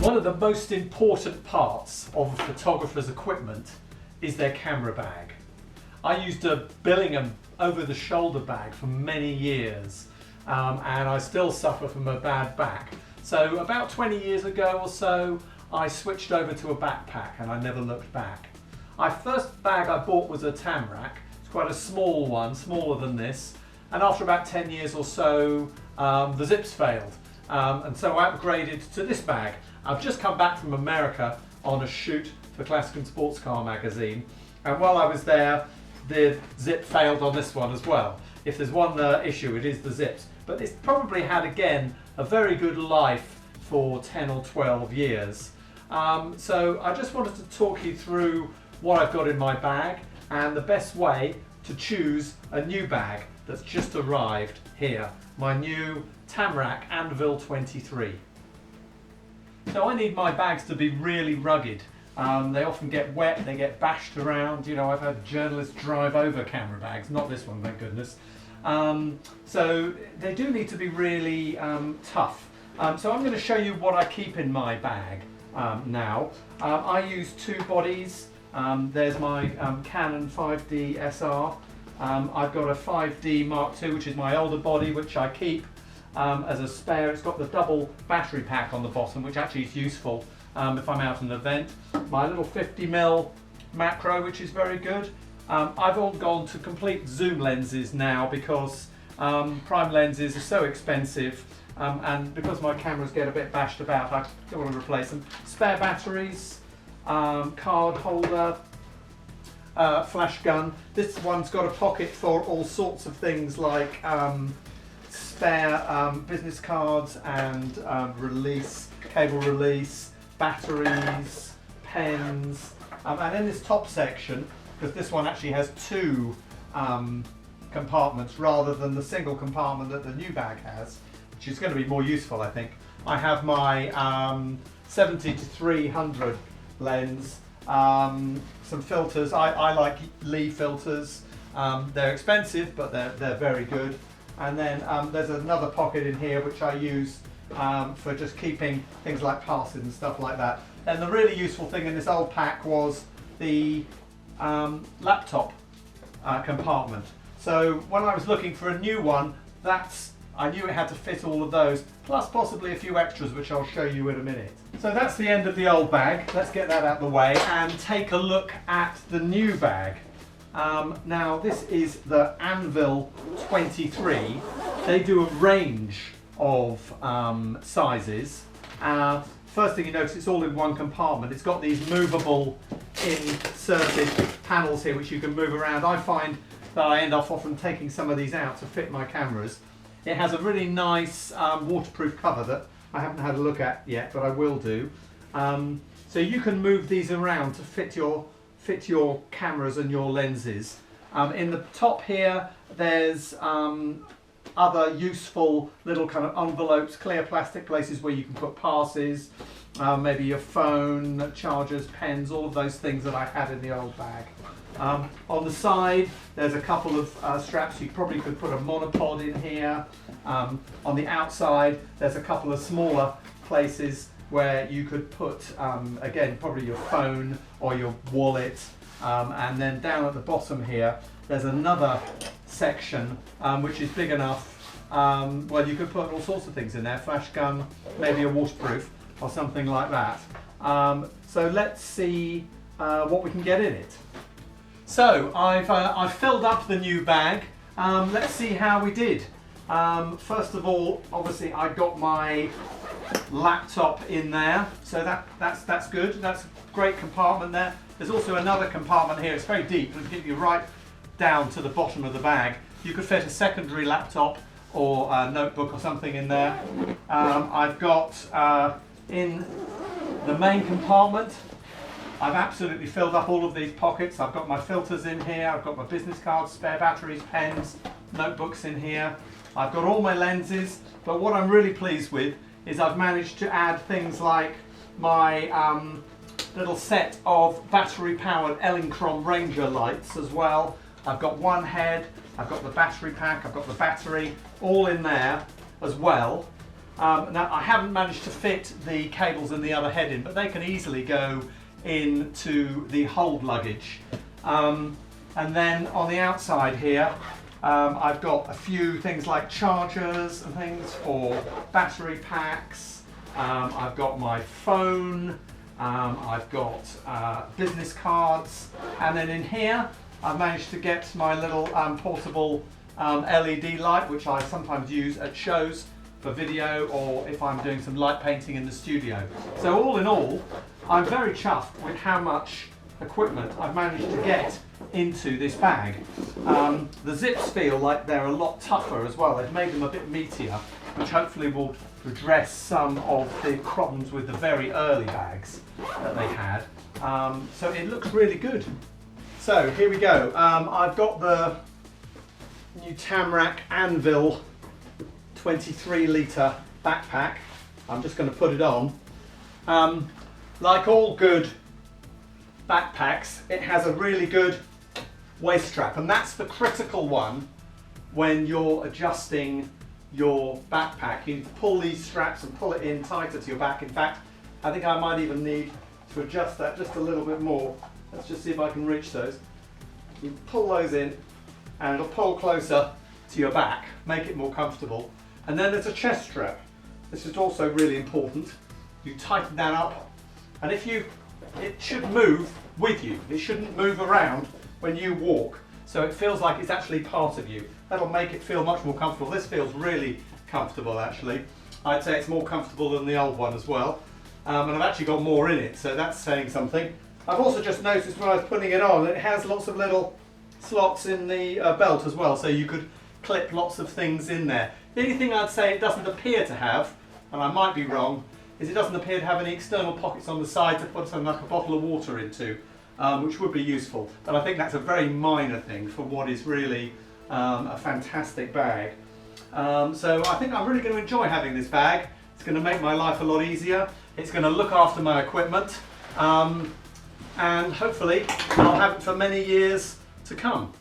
One of the most important parts of a photographer's equipment is their camera bag. I used a Billingham over-the-shoulder bag for many years, and I still suffer from a bad back. So about 20 years ago or so, I switched over to a backpack and I never looked back. My first bag I bought was a Tamrac. It's quite a small one, smaller than this, and after about 10 years or so, the zips failed. And so I upgraded to this bag. I've just come back from America on a shoot for Classic and Sports Car magazine, and while I was there, the zip failed on this one as well. If there's one issue, it is the zips. But it's probably had, again, a very good life for 10 or 12 years. So I just wanted to talk you through what I've got in my bag and the best way to choose a new bag that's just arrived here. My new Tamrac Anvil23. So I need my bags to be really rugged. They often get wet, they get bashed around. You know, I've had journalists drive over camera bags, not this one, thank goodness. So they do need to be really tough. So I'm going to show you what I keep in my bag now. I use two bodies. There's my Canon 5D SR. I've got a 5D Mark II, which is my older body, which I keep as a spare. It's got the double battery pack on the bottom, which actually is useful if I'm out at an event. My little 50mm macro, which is very good. I've all gone to complete zoom lenses now because prime lenses are so expensive, and because my cameras get a bit bashed about, I don't want to replace them. Spare batteries, card holder, flash gun. This one's got a pocket for all sorts of things like spare business cards and cable release, batteries, pens, and in this top section, because this one actually has two compartments rather than the single compartment that the new bag has, which is going to be more useful, I think. I have my 70-300 lens, some filters. I like Lee filters. They're expensive, but they're very good. And then there's another pocket in here which I use for just keeping things like passes and stuff like that. And the really useful thing in this old pack was the laptop compartment. So when I was looking for a new one, I knew it had to fit all of those, plus possibly a few extras, which I'll show you in a minute. So that's the end of the old bag. Let's get that out of the way and take a look at the new bag. Now this is the Anvil23. They do a range of sizes. First thing you notice, it's all in one compartment. It's got these movable inserted panels here which you can move around. I find that I end up often taking some of these out to fit my cameras. It has a really nice waterproof cover that I haven't had a look at yet, but I will do. So you can move these around to fit your cameras and your lenses. In the top here, there's other useful little kind of envelopes, clear plastic places where you can put passes, maybe your phone, chargers, pens, all of those things that I had in the old bag. On the side, there's a couple of straps. You probably could put a monopod in here. On the outside, there's a couple of smaller places where you could put, again, probably your phone or your wallet. And then down at the bottom here, there's another section which is big enough. Well, you could put all sorts of things in there, flash gun, maybe a waterproof or something like that. So let's see what we can get in it. So I've filled up the new bag. Let's see how we did. First of all, obviously I got my laptop in there, so that's good. That's a great compartment there. There's also another compartment here. It's very deep. It'll get you right down to the bottom of the bag. You could fit a secondary laptop or a notebook or something in there. I've got in the main compartment, I've absolutely filled up all of these pockets. I've got my filters in here, I've got my business cards, spare batteries, pens, notebooks in here. I've got all my lenses, but what I'm really pleased with is I've managed to add things like my little set of battery-powered Elinchrom Ranger lights as well. I've got one head, I've got the battery pack, I've got the battery, all in there as well. Now I haven't managed to fit the cables and the other head in, but they can easily go into the hold luggage. And then on the outside here, I've got a few things like chargers and things for battery packs. I've got my phone, I've got business cards, and then in here I've managed to get my little portable LED light, which I sometimes use at shows for video or if I'm doing some light painting in the studio. So all in all, I'm very chuffed with how much equipment I've managed to get into this bag. The zips feel like they're a lot tougher as well. They've made them a bit meatier, which hopefully will redress some of the problems with the very early bags that they had. So it looks really good. So here we go. I've got the new Tamrac Anvil23 litre backpack. I'm just going to put it on. Like all good backpacks, it has a really good waist strap, and that's the critical one when you're adjusting your backpack. You pull these straps and pull it in tighter to your back. In fact, I think I might even need to adjust that just a little bit more. Let's just see if I can reach those. You pull those in and it'll pull closer to your back, make it more comfortable. And then there's a chest strap. This is also really important. You tighten that up, and it should move with you. It shouldn't move around when you walk. So it feels like it's actually part of you. That'll make it feel much more comfortable. This feels really comfortable actually. I'd say it's more comfortable than the old one as well. And I've actually got more in it, so that's saying something. I've also just noticed when I was putting it on, it has lots of little slots in the belt as well, so you could clip lots of things in there. The only thing I'd say it doesn't appear to have, and I might be wrong, is it doesn't appear to have any external pockets on the side to put something like a bottle of water into, which would be useful. But I think that's a very minor thing for what is really a fantastic bag. So I think I'm really going to enjoy having this bag. It's going to make my life a lot easier. It's going to look after my equipment, and hopefully I'll have it for many years to come.